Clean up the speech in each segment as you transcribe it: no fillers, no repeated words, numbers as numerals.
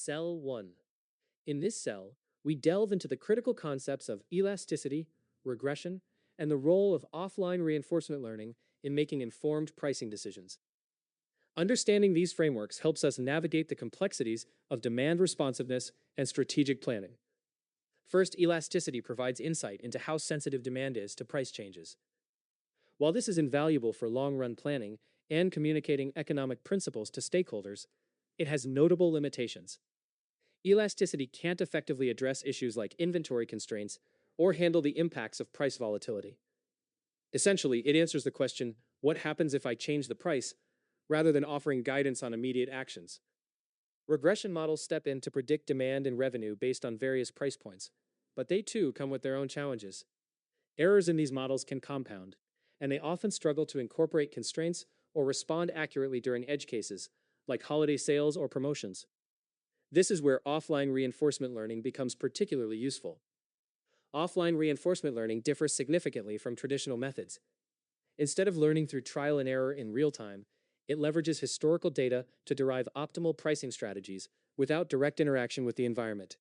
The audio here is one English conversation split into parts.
Cell 1. In this cell, we delve into the critical concepts of elasticity, regression, and the role of offline reinforcement learning in making informed pricing decisions. Understanding these frameworks helps us navigate the complexities of demand responsiveness and strategic planning. First, elasticity provides insight into how sensitive demand is to price changes. While this is invaluable for long run planning and communicating economic principles to stakeholders, it has notable limitations. Elasticity can't effectively address issues like inventory constraints or handle the impacts of price volatility. Essentially, it answers the question, what happens if I change the price, rather than offering guidance on immediate actions. Regression models step in to predict demand and revenue based on various price points, but they too come with their own challenges. Errors in these models can compound, and they often struggle to incorporate constraints or respond accurately during edge cases, like holiday sales or promotions. This is where offline reinforcement learning becomes particularly useful. Offline reinforcement learning differs significantly from traditional methods. Instead of learning through trial and error in real time, it leverages historical data to derive optimal pricing strategies without direct interaction with the environment.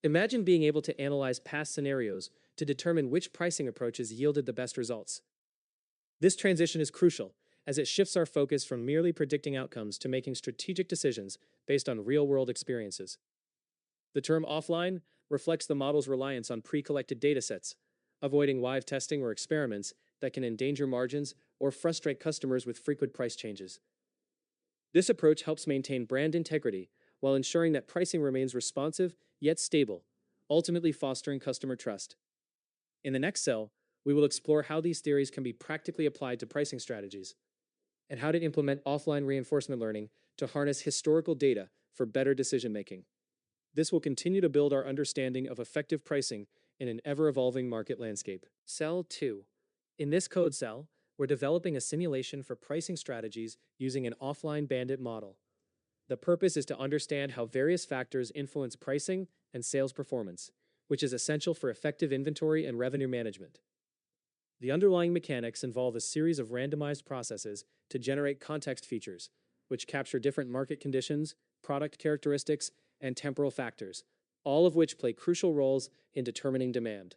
Imagine being able to analyze past scenarios to determine which pricing approaches yielded the best results. This transition is crucial, as it shifts our focus from merely predicting outcomes to making strategic decisions based on real-world experiences. The term offline reflects the model's reliance on pre-collected datasets, avoiding live testing or experiments that can endanger margins or frustrate customers with frequent price changes. This approach helps maintain brand integrity while ensuring that pricing remains responsive yet stable, ultimately fostering customer trust. In the next cell, we will explore how these theories can be practically applied to pricing strategies, and how to implement offline reinforcement learning to harness historical data for better decision-making. This will continue to build our understanding of effective pricing in an ever-evolving market landscape. Cell 2. In this code cell, we're developing a simulation for pricing strategies using an offline bandit model. The purpose is to understand how various factors influence pricing and sales performance, which is essential for effective inventory and revenue management. The underlying mechanics involve a series of randomized processes to generate context features, which capture different market conditions, product characteristics, and temporal factors, all of which play crucial roles in determining demand.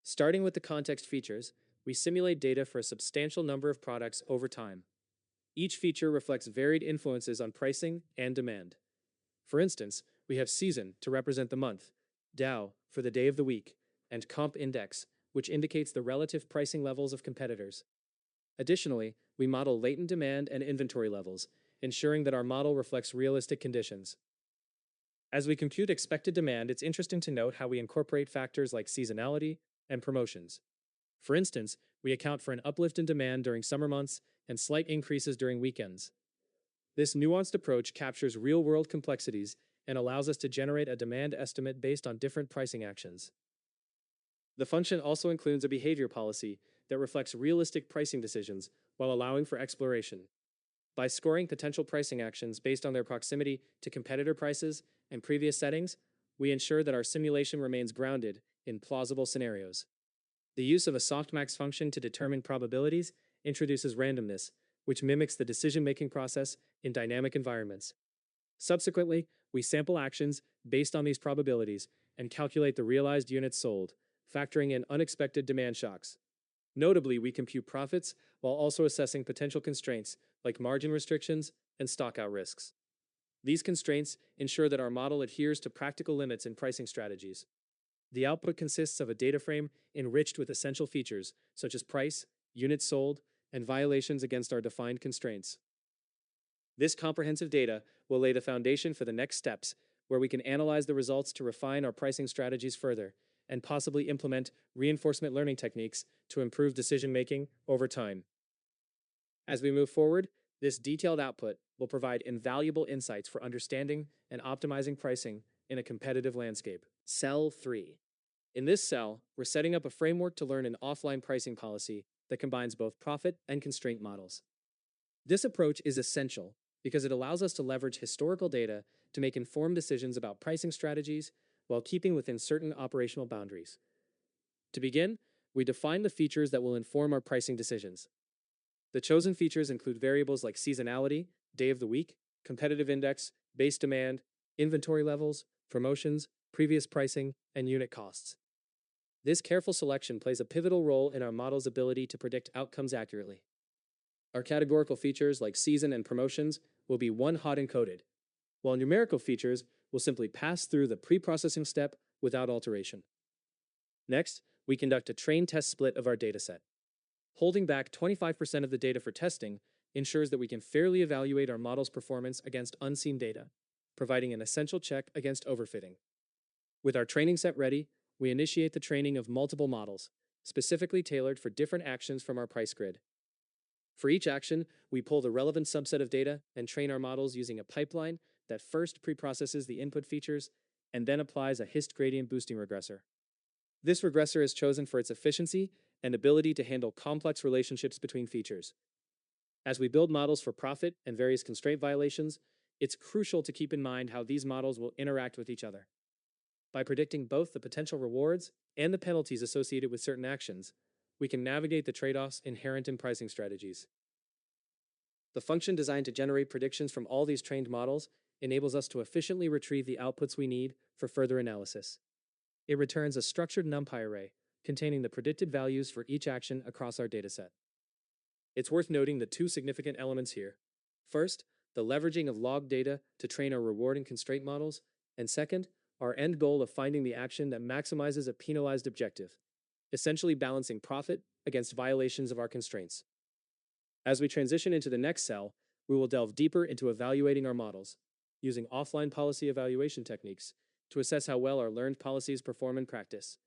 Starting with the context features, we simulate data for a substantial number of products over time. Each feature reflects varied influences on pricing and demand. For instance, we have season to represent the month, Dow for the day of the week, and comp index, which indicates the relative pricing levels of competitors. Additionally, we model latent demand and inventory levels, ensuring that our model reflects realistic conditions. As we compute expected demand, it's interesting to note how we incorporate factors like seasonality and promotions. For instance, we account for an uplift in demand during summer months and slight increases during weekends. This nuanced approach captures real-world complexities and allows us to generate a demand estimate based on different pricing actions. The function also includes a behavior policy that reflects realistic pricing decisions while allowing for exploration. By scoring potential pricing actions based on their proximity to competitor prices and previous settings, we ensure that our simulation remains grounded in plausible scenarios. The use of a softmax function to determine probabilities introduces randomness, which mimics the decision-making process in dynamic environments. Subsequently, we sample actions based on these probabilities and calculate the realized units sold, factoring in unexpected demand shocks. Notably, we compute profits while also assessing potential constraints like margin restrictions and stockout risks. These constraints ensure that our model adheres to practical limits in pricing strategies. The output consists of a data frame enriched with essential features such as price, units sold, and violations against our defined constraints. This comprehensive data will lay the foundation for the next steps, where we can analyze the results to refine our pricing strategies further and possibly implement reinforcement learning techniques to improve decision-making over time. As we move forward, this detailed output will provide invaluable insights for understanding and optimizing pricing in a competitive landscape. Cell 3. In this cell, we're setting up a framework to learn an offline pricing policy that combines both profit and constraint models. This approach is essential because it allows us to leverage historical data to make informed decisions about pricing strategies while keeping within certain operational boundaries. To begin, we define the features that will inform our pricing decisions. The chosen features include variables like seasonality, day of the week, competitive index, base demand, inventory levels, promotions, previous pricing, and unit costs. This careful selection plays a pivotal role in our model's ability to predict outcomes accurately. Our categorical features like season and promotions will be one-hot encoded, while numerical features will simply pass through the pre-processing step without alteration. Next, we conduct a train test split of our dataset. Holding back 25% of the data for testing ensures that we can fairly evaluate our model's performance against unseen data, providing an essential check against overfitting. With our training set ready, we initiate the training of multiple models, specifically tailored for different actions from our price grid. For each action, we pull the relevant subset of data and train our models using a pipeline that first preprocesses the input features and then applies a hist gradient boosting regressor. This regressor is chosen for its efficiency and ability to handle complex relationships between features. As we build models for profit and various constraint violations, it's crucial to keep in mind how these models will interact with each other. By predicting both the potential rewards and the penalties associated with certain actions, we can navigate the trade-offs inherent in pricing strategies. The function designed to generate predictions from all these trained models enables us to efficiently retrieve the outputs we need for further analysis. It returns a structured NumPy array containing the predicted values for each action across our dataset. It's worth noting the two significant elements here. First, the leveraging of log data to train our reward and constraint models, and second, our end goal of finding the action that maximizes a penalized objective, essentially balancing profit against violations of our constraints. As we transition into the next cell, we will delve deeper into evaluating our models, using offline policy evaluation techniques to assess how well our learned policies perform in practice.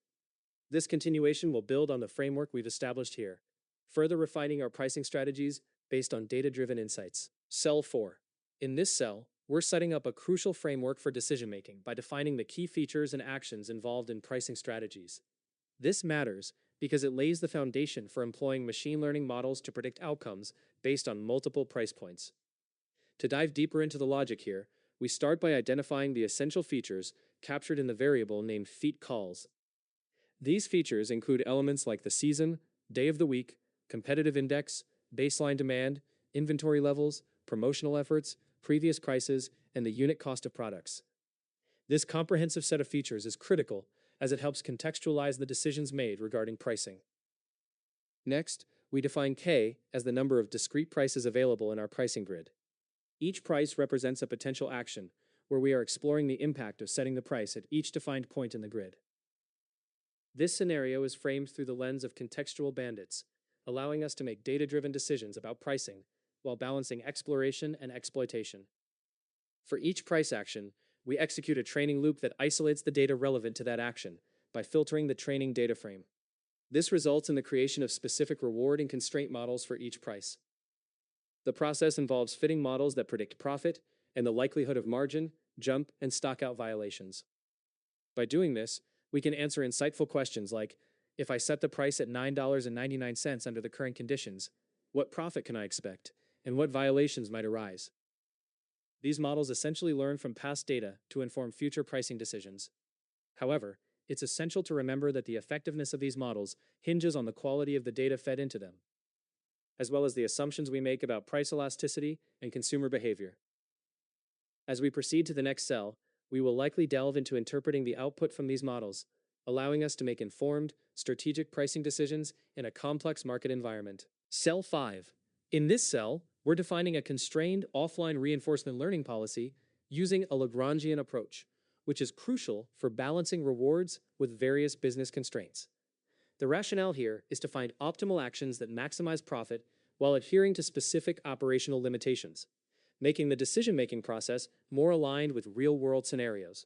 This continuation will build on the framework we've established here, further refining our pricing strategies based on data-driven insights. Cell 4. In this cell, we're setting up a crucial framework for decision-making by defining the key features and actions involved in pricing strategies. This matters because it lays the foundation for employing machine learning models to predict outcomes based on multiple price points. To dive deeper into the logic here, we start by identifying the essential features captured in the variable named feat calls. These features include elements like the season, day of the week, competitive index, baseline demand, inventory levels, promotional efforts, previous prices, and the unit cost of products. This comprehensive set of features is critical as it helps contextualize the decisions made regarding pricing. Next, we define K as the number of discrete prices available in our pricing grid. Each price represents a potential action, where we are exploring the impact of setting the price at each defined point in the grid. This scenario is framed through the lens of contextual bandits, allowing us to make data-driven decisions about pricing while balancing exploration and exploitation. For each price action, we execute a training loop that isolates the data relevant to that action by filtering the training data frame. This results in the creation of specific reward and constraint models for each price. The process involves fitting models that predict profit and the likelihood of margin, jump, and stockout violations. By doing this, we can answer insightful questions like, if I set the price at $9.99 under the current conditions, what profit can I expect, and what violations might arise? These models essentially learn from past data to inform future pricing decisions. However, it's essential to remember that the effectiveness of these models hinges on the quality of the data fed into them, as well as the assumptions we make about price elasticity and consumer behavior. As we proceed to the next cell, we will likely delve into interpreting the output from these models, allowing us to make informed, strategic pricing decisions in a complex market environment. Cell 5. In this cell, we're defining a constrained offline reinforcement learning policy using a Lagrangian approach, which is crucial for balancing rewards with various business constraints. The rationale here is to find optimal actions that maximize profit while adhering to specific operational limitations, making the decision-making process more aligned with real-world scenarios.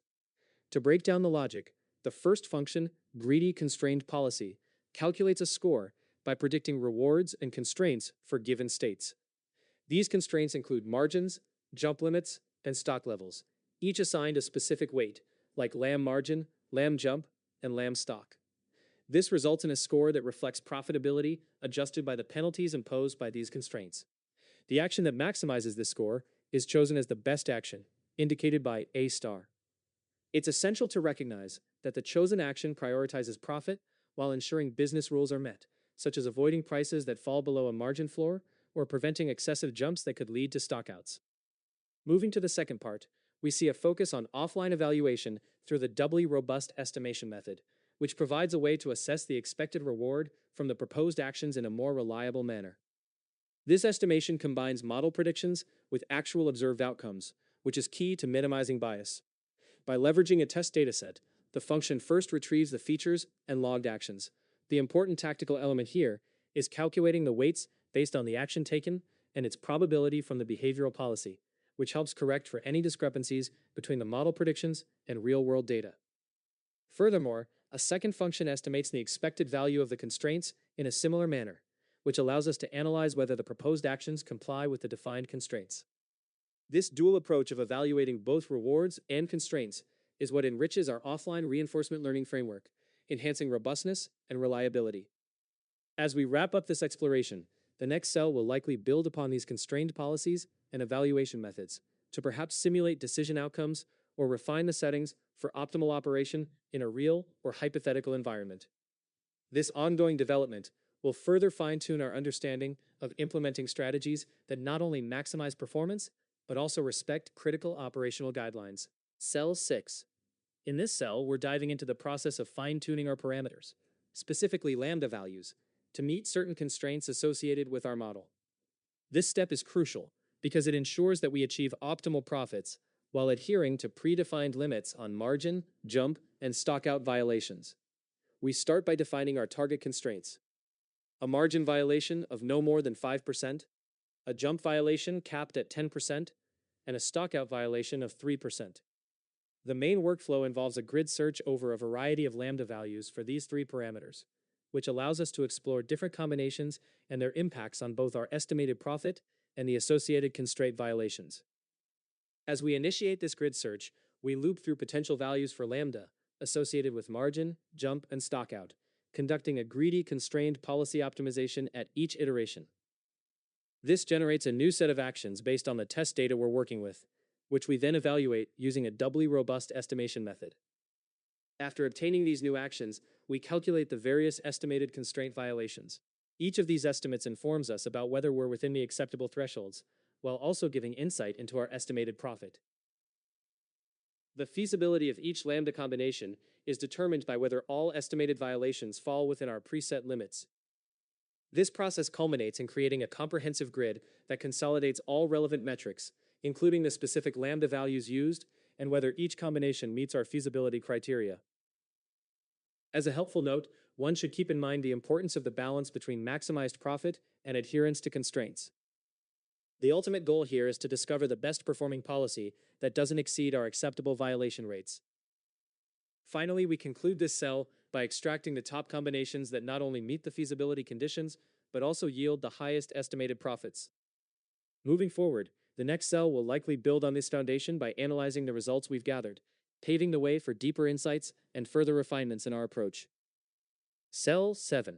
To break down the logic, the first function, greedy constrained policy, calculates a score by predicting rewards and constraints for given states. These constraints include margins, jump limits, and stock levels, each assigned a specific weight, like lamb margin, lamb jump, and lamb stock. This results in a score that reflects profitability adjusted by the penalties imposed by these constraints. The action that maximizes this score is chosen as the best action, indicated by A star. It's essential to recognize that the chosen action prioritizes profit while ensuring business rules are met, such as avoiding prices that fall below a margin floor or preventing excessive jumps that could lead to stockouts. Moving to the second part, We see a focus on offline evaluation through the doubly robust estimation method, which provides a way to assess the expected reward from the proposed actions in a more reliable manner. This estimation combines model predictions with actual observed outcomes, which is key to minimizing bias. By leveraging a test dataset, the function first retrieves the features and logged actions. The important tactical element here is calculating the weights based on the action taken and its probability from the behavioral policy, which helps correct for any discrepancies between the model predictions and real-world data. Furthermore, a second function estimates the expected value of the constraints in a similar manner, which allows us to analyze whether the proposed actions comply with the defined constraints. This dual approach of evaluating both rewards and constraints is what enriches our offline reinforcement learning framework, enhancing robustness and reliability. As we wrap up this exploration, the next cell will likely build upon these constrained policies and evaluation methods to perhaps simulate decision outcomes or refine the settings for optimal operation in a real or hypothetical environment. This ongoing development will further fine-tune our understanding of implementing strategies that not only maximize performance, but also respect critical operational guidelines. Cell 6. In this cell, we're diving into the process of fine-tuning our parameters, specifically lambda values, to meet certain constraints associated with our model. This step is crucial because it ensures that we achieve optimal profits while adhering to predefined limits on margin, jump, and stockout violations. We start by defining our target constraints. A margin violation of no more than 5%, a jump violation capped at 10%, and a stockout violation of 3%. The main workflow involves a grid search over a variety of lambda values for these three parameters, which allows us to explore different combinations and their impacts on both our estimated profit and the associated constraint violations. As we initiate this grid search, we loop through potential values for lambda associated with margin, jump, and stockout, conducting a greedy constrained policy optimization at each iteration. This generates a new set of actions based on the test data we're working with, which we then evaluate using a doubly robust estimation method. After obtaining these new actions, we calculate the various estimated constraint violations. Each of these estimates informs us about whether we're within the acceptable thresholds, while also giving insight into our estimated profit. The feasibility of each lambda combination is determined by whether all estimated violations fall within our preset limits. This process culminates in creating a comprehensive grid that consolidates all relevant metrics, including the specific lambda values used and whether each combination meets our feasibility criteria. As a helpful note, one should keep in mind the importance of the balance between maximized profit and adherence to constraints. The ultimate goal here is to discover the best performing policy that doesn't exceed our acceptable violation rates. Finally, we conclude this cell by extracting the top combinations that not only meet the feasibility conditions, but also yield the highest estimated profits. Moving forward, the next cell will likely build on this foundation by analyzing the results we've gathered, paving the way for deeper insights and further refinements in our approach. Cell 7.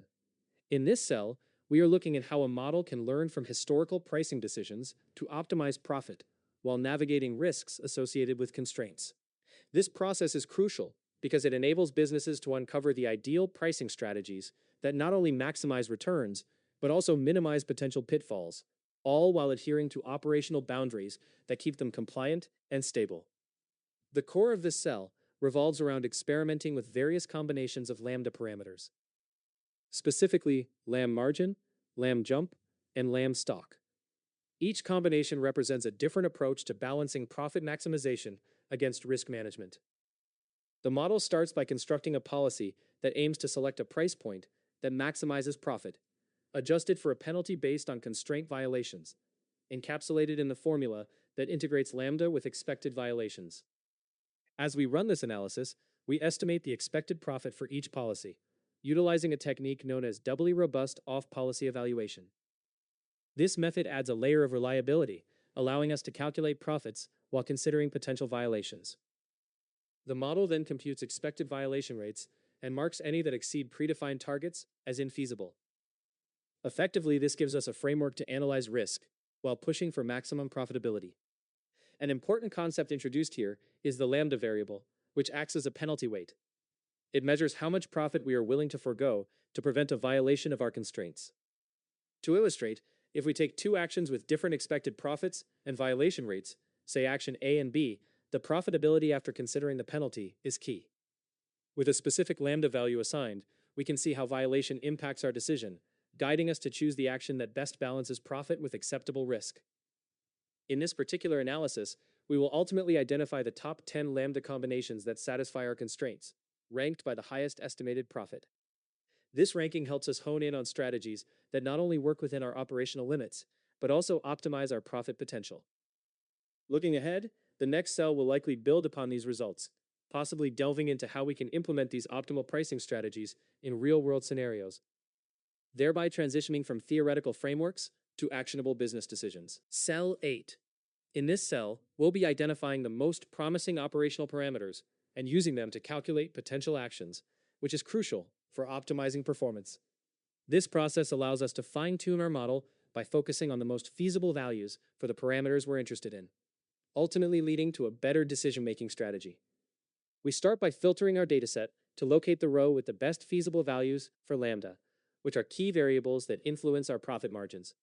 In this cell, we are looking at how a model can learn from historical pricing decisions to optimize profit while navigating risks associated with constraints. This process is crucial because it enables businesses to uncover the ideal pricing strategies that not only maximize returns, but also minimize potential pitfalls, all while adhering to operational boundaries that keep them compliant and stable. The core of this cell revolves around experimenting with various combinations of lambda parameters, specifically lamb margin, lamb jump, and lamb stock. Each combination represents a different approach to balancing profit maximization against risk management. The model starts by constructing a policy that aims to select a price point that maximizes profit, adjusted for a penalty based on constraint violations, encapsulated in the formula that integrates lambda with expected violations. As we run this analysis, we estimate the expected profit for each policy, utilizing a technique known as doubly robust off-policy evaluation. This method adds a layer of reliability, allowing us to calculate profits while considering potential violations. The model then computes expected violation rates and marks any that exceed predefined targets as infeasible. Effectively, this gives us a framework to analyze risk while pushing for maximum profitability. An important concept introduced here is the lambda variable, which acts as a penalty weight. It measures how much profit we are willing to forego to prevent a violation of our constraints. To illustrate, if we take two actions with different expected profits and violation rates, say action A and B, The profitability after considering the penalty is key. With a specific lambda value assigned, we can see how violation impacts our decision, guiding us to choose the action that best balances profit with acceptable risk. In this particular analysis, we will ultimately identify the top 10 lambda combinations that satisfy our constraints, ranked by the highest estimated profit. This ranking helps us hone in on strategies that not only work within our operational limits, but also optimize our profit potential. Looking ahead, the next cell will likely build upon these results, possibly delving into how we can implement these optimal pricing strategies in real-world scenarios, thereby transitioning from theoretical frameworks to actionable business decisions. Cell 8. In this cell, we'll be identifying the most promising operational parameters and using them to calculate potential actions, which is crucial for optimizing performance. This process allows us to fine-tune our model by focusing on the most feasible values for the parameters we're interested in, ultimately leading to a better decision-making strategy. We start by filtering our dataset to locate the row with the best feasible values for lambda, which are key variables that influence our profit margins.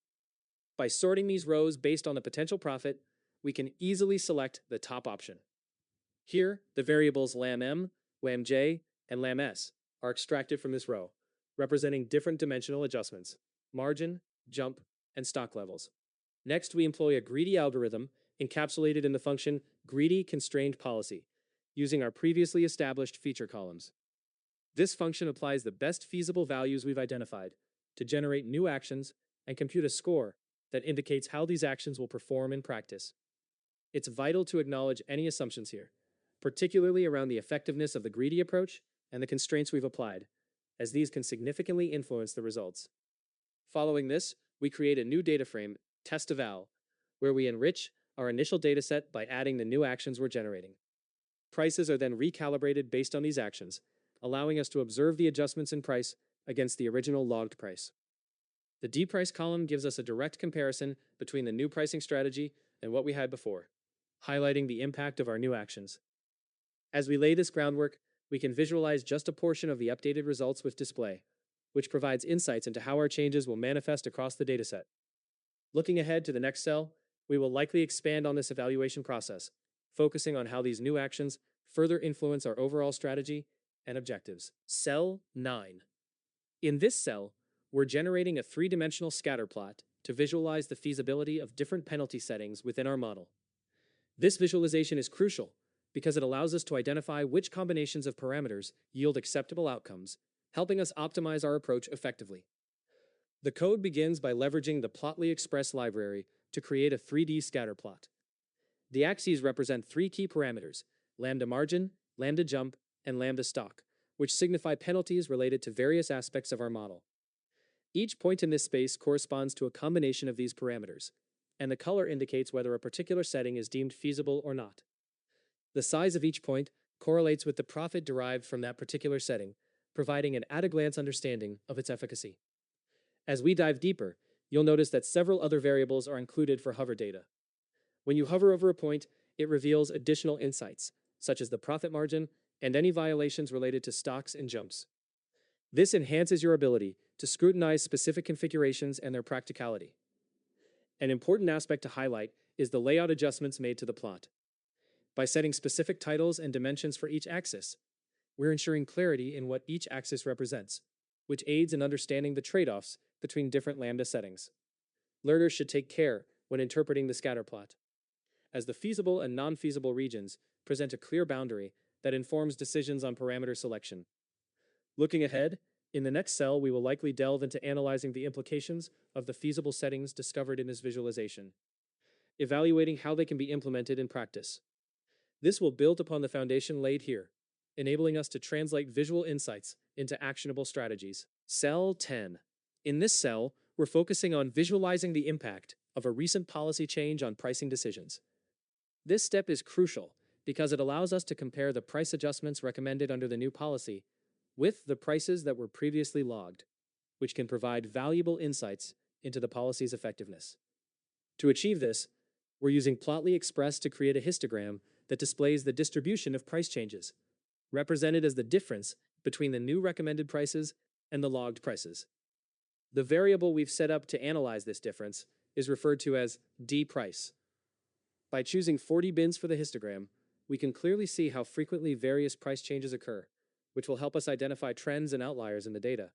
By sorting these rows based on the potential profit, we can easily select the top option. Here, the variables lam_m, lam_j, and lam_s are extracted from this row, representing different dimensional adjustments, margin, jump, and stock levels. Next, we employ a greedy algorithm encapsulated in the function greedy constrained policy, using our previously established feature columns. This function applies the best feasible values we've identified to generate new actions and compute a score that indicates how these actions will perform in practice. It's vital to acknowledge any assumptions here, particularly around the effectiveness of the greedy approach and the constraints we've applied, as these can significantly influence the results. Following this, we create a new data frame, test eval, where we enrich our initial dataset by adding the new actions we're generating. Prices are then recalibrated based on these actions, allowing us to observe the adjustments in price against the original logged price. The dprice column gives us a direct comparison between the new pricing strategy and what we had before, highlighting the impact of our new actions. As we lay this groundwork, we can visualize just a portion of the updated results with display, which provides insights into how our changes will manifest across the dataset. Looking ahead to the next cell, we will likely expand on this evaluation process, focusing on how these new actions further influence our overall strategy and objectives. Cell 9. In this cell, we're generating a three-dimensional scatter plot to visualize the feasibility of different penalty settings within our model. This visualization is crucial because it allows us to identify which combinations of parameters yield acceptable outcomes, helping us optimize our approach effectively. The code begins by leveraging the Plotly Express library to create a 3D scatter plot. The axes represent three key parameters: lambda margin, lambda jump, and lambda stock, which signify penalties related to various aspects of our model. Each point in this space corresponds to a combination of these parameters, and the color indicates whether a particular setting is deemed feasible or not. The size of each point correlates with the profit derived from that particular setting, providing an at-a-glance understanding of its efficacy. As we dive deeper, you'll notice that several other variables are included for hover data. When you hover over a point, it reveals additional insights, such as the profit margin and any violations related to stocks and jumps. This enhances your ability to scrutinize specific configurations and their practicality. An important aspect to highlight is the layout adjustments made to the plot. By setting specific titles and dimensions for each axis, we're ensuring clarity in what each axis represents, which aids in understanding the trade-offs between different lambda settings. Learners should take care when interpreting the scatter plot, as the feasible and non-feasible regions present a clear boundary that informs decisions on parameter selection. Looking ahead, in the next cell, we will likely delve into analyzing the implications of the feasible settings discovered in this visualization, evaluating how they can be implemented in practice. This will build upon the foundation laid here, enabling us to translate visual insights into actionable strategies. Cell 10. In this cell, we're focusing on visualizing the impact of a recent policy change on pricing decisions. This step is crucial because it allows us to compare the price adjustments recommended under the new policy with the prices that were previously logged, which can provide valuable insights into the policy's effectiveness. To achieve this, we're using Plotly Express to create a histogram that displays the distribution of price changes, represented as the difference between the new recommended prices and the logged prices. The variable we've set up to analyze this difference is referred to as dprice. By choosing 40 bins for the histogram, we can clearly see how frequently various price changes occur, which will help us identify trends and outliers in the data.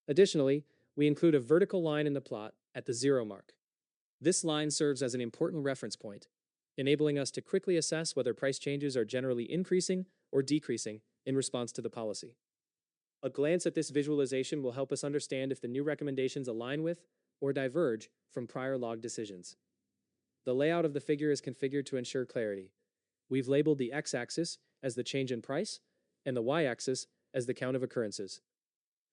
Additionally, we include a vertical line in the plot at the 0 mark. This line serves as an important reference point, enabling us to quickly assess whether price changes are generally increasing or decreasing in response to the policy. A glance at this visualization will help us understand if the new recommendations align with or diverge from prior log decisions. The layout of the figure is configured to ensure clarity. We've labeled the x-axis as the change in price and the y-axis as the count of occurrences.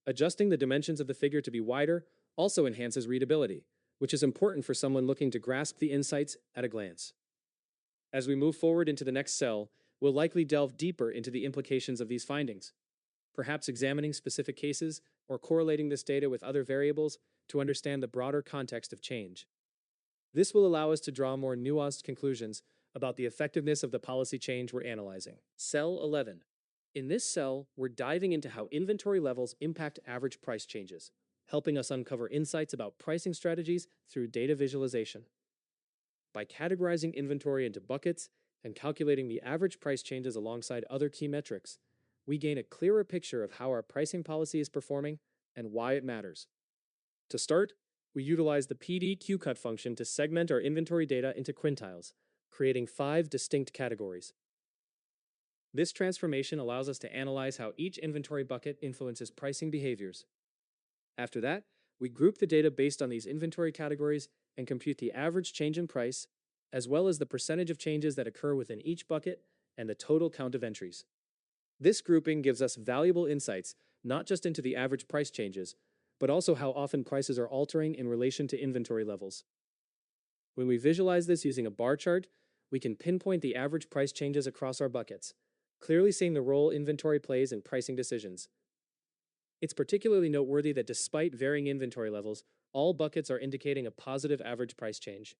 Adjusting the dimensions of the figure to be wider also enhances readability, which is important for someone looking to grasp the insights at a glance. As we move forward into the next cell, we'll likely delve deeper into the implications of these findings, perhaps examining specific cases or correlating this data with other variables to understand the broader context of change. This will allow us to draw more nuanced conclusions about the effectiveness of the policy change we're analyzing. Cell 11. In this cell, we're diving into how inventory levels impact average price changes, helping us uncover insights about pricing strategies through data visualization. By categorizing inventory into buckets and calculating the average price changes alongside other key metrics, we gain a clearer picture of how our pricing policy is performing and why it matters. To start, we utilize the PD-QCut function to segment our inventory data into quintiles, creating 5 distinct categories. This transformation allows us to analyze how each inventory bucket influences pricing behaviors. After that, we group the data based on these inventory categories and compute the average change in price, as well as the percentage of changes that occur within each bucket and the total count of entries. This grouping gives us valuable insights not just into the average price changes, but also how often prices are altering in relation to inventory levels. When we visualize this using a bar chart, we can pinpoint the average price changes across our buckets, clearly seeing the role inventory plays in pricing decisions. It's particularly noteworthy that despite varying inventory levels, all buckets are indicating a positive average price change.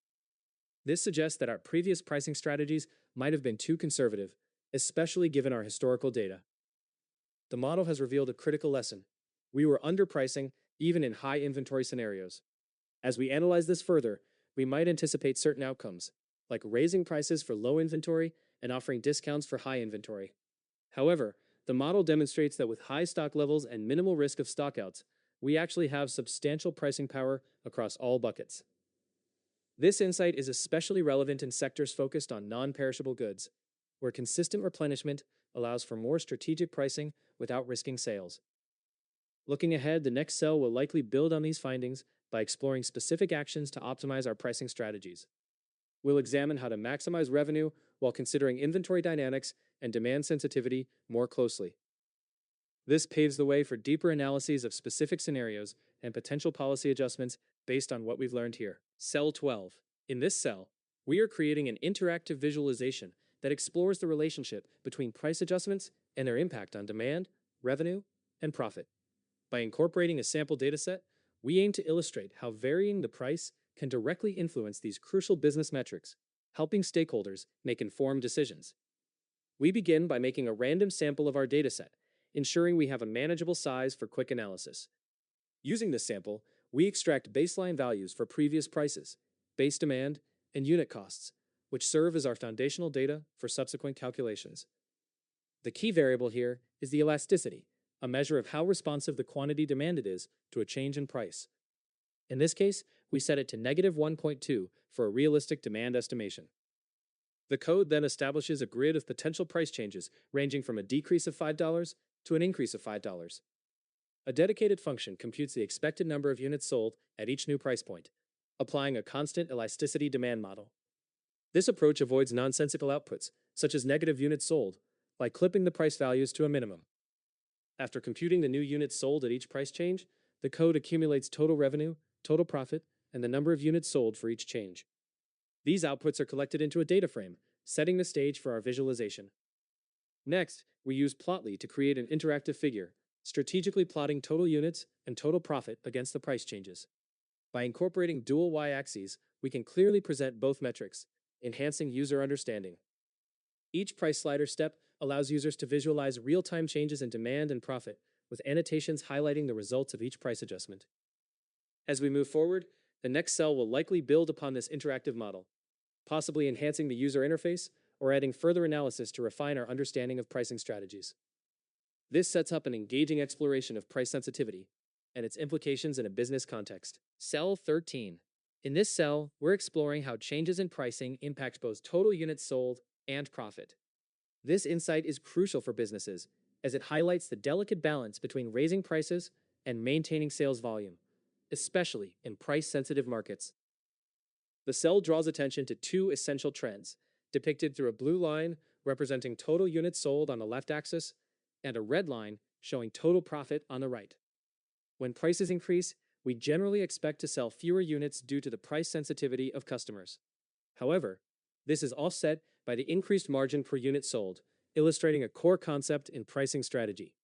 This suggests that our previous pricing strategies might have been too conservative, especially given our historical data. The model has revealed a critical lesson. We were underpricing even in high inventory scenarios. As we analyze this further, we might anticipate certain outcomes, like raising prices for low inventory and offering discounts for high inventory. However, the model demonstrates that with high stock levels and minimal risk of stockouts, we actually have substantial pricing power across all buckets. This insight is especially relevant in sectors focused on non-perishable goods, where consistent replenishment allows for more strategic pricing without risking sales. Looking ahead, the next cell will likely build on these findings by exploring specific actions to optimize our pricing strategies. We'll examine how to maximize revenue while considering inventory dynamics and demand sensitivity more closely. This paves the way for deeper analyses of specific scenarios and potential policy adjustments based on what we've learned here. Cell 12. In this cell, we are creating an interactive visualization that explores the relationship between price adjustments and their impact on demand, revenue, and profit. By incorporating a sample dataset, we aim to illustrate how varying the price can directly influence these crucial business metrics, helping stakeholders make informed decisions. We begin by making a random sample of our dataset, ensuring we have a manageable size for quick analysis. Using this sample, we extract baseline values for previous prices, base demand, and unit costs, which serve as our foundational data for subsequent calculations. The key variable here is the elasticity, a measure of how responsive the quantity demanded is to a change in price. In this case, we set it to -1.2 for a realistic demand estimation. The code then establishes a grid of potential price changes ranging from a decrease of $5 to an increase of $5. A dedicated function computes the expected number of units sold at each new price point, applying a constant elasticity demand model. This approach avoids nonsensical outputs, such as negative units sold, by clipping the price values to a minimum. After computing the new units sold at each price change, the code accumulates total revenue, total profit, and the number of units sold for each change. These outputs are collected into a data frame, setting the stage for our visualization. Next, we use Plotly to create an interactive figure, strategically plotting total units and total profit against the price changes. By incorporating dual y-axes, we can clearly present both metrics, enhancing user understanding. Each price slider step allows users to visualize real-time changes in demand and profit, with annotations highlighting the results of each price adjustment. As we move forward, the next cell will likely build upon this interactive model, possibly enhancing the user interface or adding further analysis to refine our understanding of pricing strategies. This sets up an engaging exploration of price sensitivity and its implications in a business context. Cell 13. In this cell, we're exploring how changes in pricing impact both total units sold and profit. This insight is crucial for businesses, as it highlights the delicate balance between raising prices and maintaining sales volume, especially in price-sensitive markets. The cell draws attention to two essential trends, depicted through a blue line representing total units sold on the left axis and a red line showing total profit on the right. When prices increase, we generally expect to sell fewer units due to the price sensitivity of customers. However, this is offset by the increased margin per unit sold, illustrating a core concept in pricing strategy.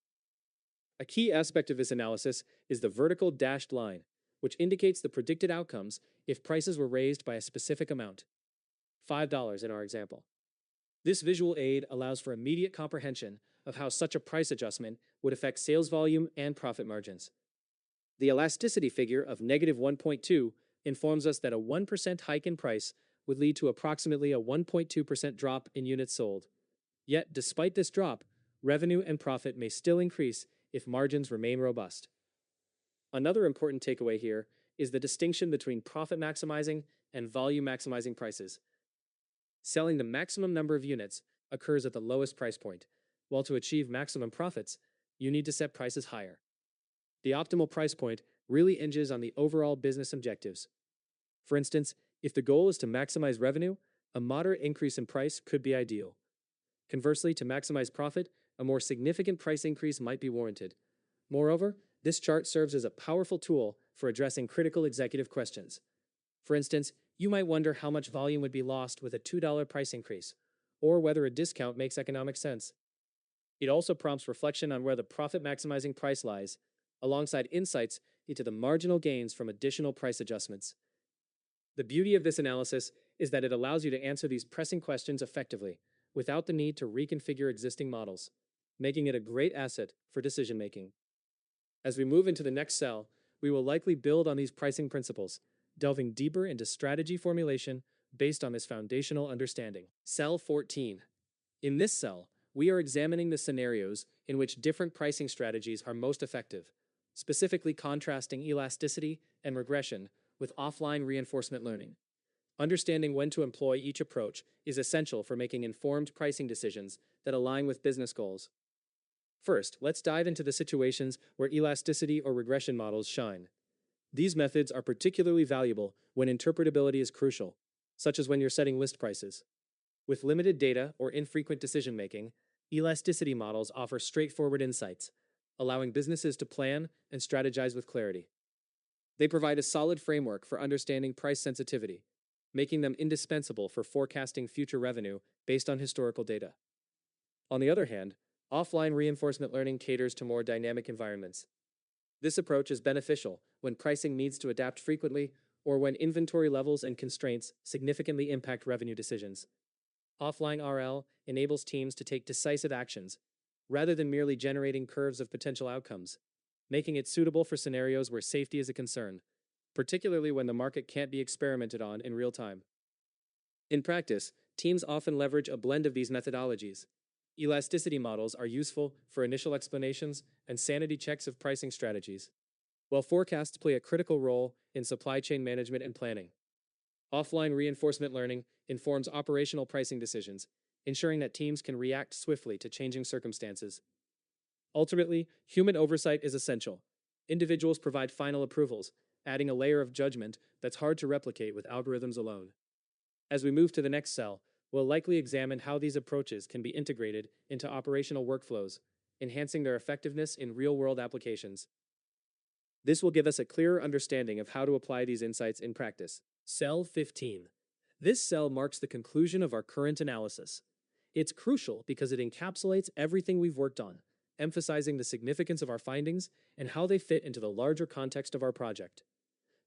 A key aspect of this analysis is the vertical dashed line, which indicates the predicted outcomes if prices were raised by a specific amount, $5 in our example. This visual aid allows for immediate comprehension of how such a price adjustment would affect sales volume and profit margins. The elasticity figure of negative 1.2 informs us that a 1% hike in price would lead to approximately a 1.2% drop in units sold. Yet, despite this drop, revenue and profit may still increase if margins remain robust. Another important takeaway here is the distinction between profit maximizing and volume maximizing prices. Selling the maximum number of units occurs at the lowest price point, while to achieve maximum profits, you need to set prices higher. The optimal price point really hinges on the overall business objectives. For instance, if the goal is to maximize revenue, a moderate increase in price could be ideal. Conversely, to maximize profit, a more significant price increase might be warranted. Moreover, this chart serves as a powerful tool for addressing critical executive questions. For instance, you might wonder how much volume would be lost with a $2 price increase, or whether a discount makes economic sense. It also prompts reflection on where the profit-maximizing price lies, alongside insights into the marginal gains from additional price adjustments. The beauty of this analysis is that it allows you to answer these pressing questions effectively, without the need to reconfigure existing models, making it a great asset for decision-making. As we move into the next cell, we will likely build on these pricing principles, delving deeper into strategy formulation based on this foundational understanding. Cell 14. In this cell, we are examining the scenarios in which different pricing strategies are most effective, specifically contrasting elasticity and regression with offline reinforcement learning. Understanding when to employ each approach is essential for making informed pricing decisions that align with business goals. First, let's dive into the situations where elasticity or regression models shine. These methods are particularly valuable when interpretability is crucial, such as when you're setting list prices. With limited data or infrequent decision-making, elasticity models offer straightforward insights, allowing businesses to plan and strategize with clarity. They provide a solid framework for understanding price sensitivity, making them indispensable for forecasting future revenue based on historical data. On the other hand, offline reinforcement learning caters to more dynamic environments. This approach is beneficial when pricing needs to adapt frequently or when inventory levels and constraints significantly impact revenue decisions. Offline RL enables teams to take decisive actions, rather than merely generating curves of potential outcomes, making it suitable for scenarios where safety is a concern, particularly when the market can't be experimented on in real time. In practice, teams often leverage a blend of these methodologies. Elasticity models are useful for initial explanations and sanity checks of pricing strategies, while forecasts play a critical role in supply chain management and planning. Offline reinforcement learning informs operational pricing decisions, ensuring that teams can react swiftly to changing circumstances. Ultimately, human oversight is essential. Individuals provide final approvals, adding a layer of judgment that's hard to replicate with algorithms alone. As we move to the next cell, we'll likely examine how these approaches can be integrated into operational workflows, enhancing their effectiveness in real-world applications. This will give us a clearer understanding of how to apply these insights in practice. Cell 15. This cell marks the conclusion of our current analysis. It's crucial because it encapsulates everything we've worked on, emphasizing the significance of our findings and how they fit into the larger context of our project.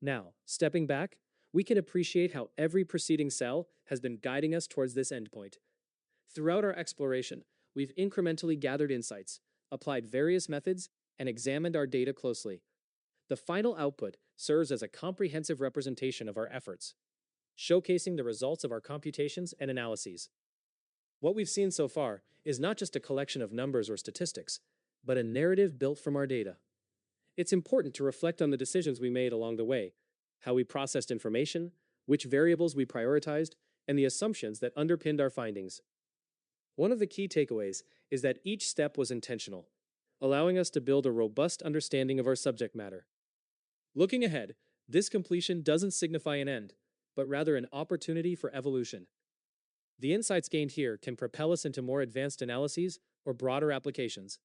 Now, stepping back, we can appreciate how every preceding cell has been guiding us towards this endpoint. Throughout our exploration, we've incrementally gathered insights, applied various methods, and examined our data closely. The final output serves as a comprehensive representation of our efforts, showcasing the results of our computations and analyses. What we've seen so far is not just a collection of numbers or statistics, but a narrative built from our data. It's important to reflect on the decisions we made along the way, how we processed information, which variables we prioritized, and the assumptions that underpinned our findings. One of the key takeaways is that each step was intentional, allowing us to build a robust understanding of our subject matter. Looking ahead, this completion doesn't signify an end, but rather an opportunity for evolution. The insights gained here can propel us into more advanced analyses or broader applications.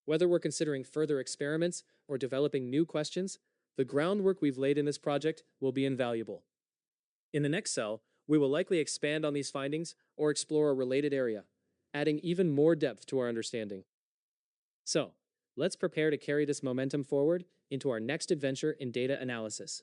Whether we're considering further experiments or developing new questions, the groundwork we've laid in this project will be invaluable. In the next cell, we will likely expand on these findings or explore a related area, adding even more depth to our understanding. So, let's prepare to carry this momentum forward into our next adventure in data analysis.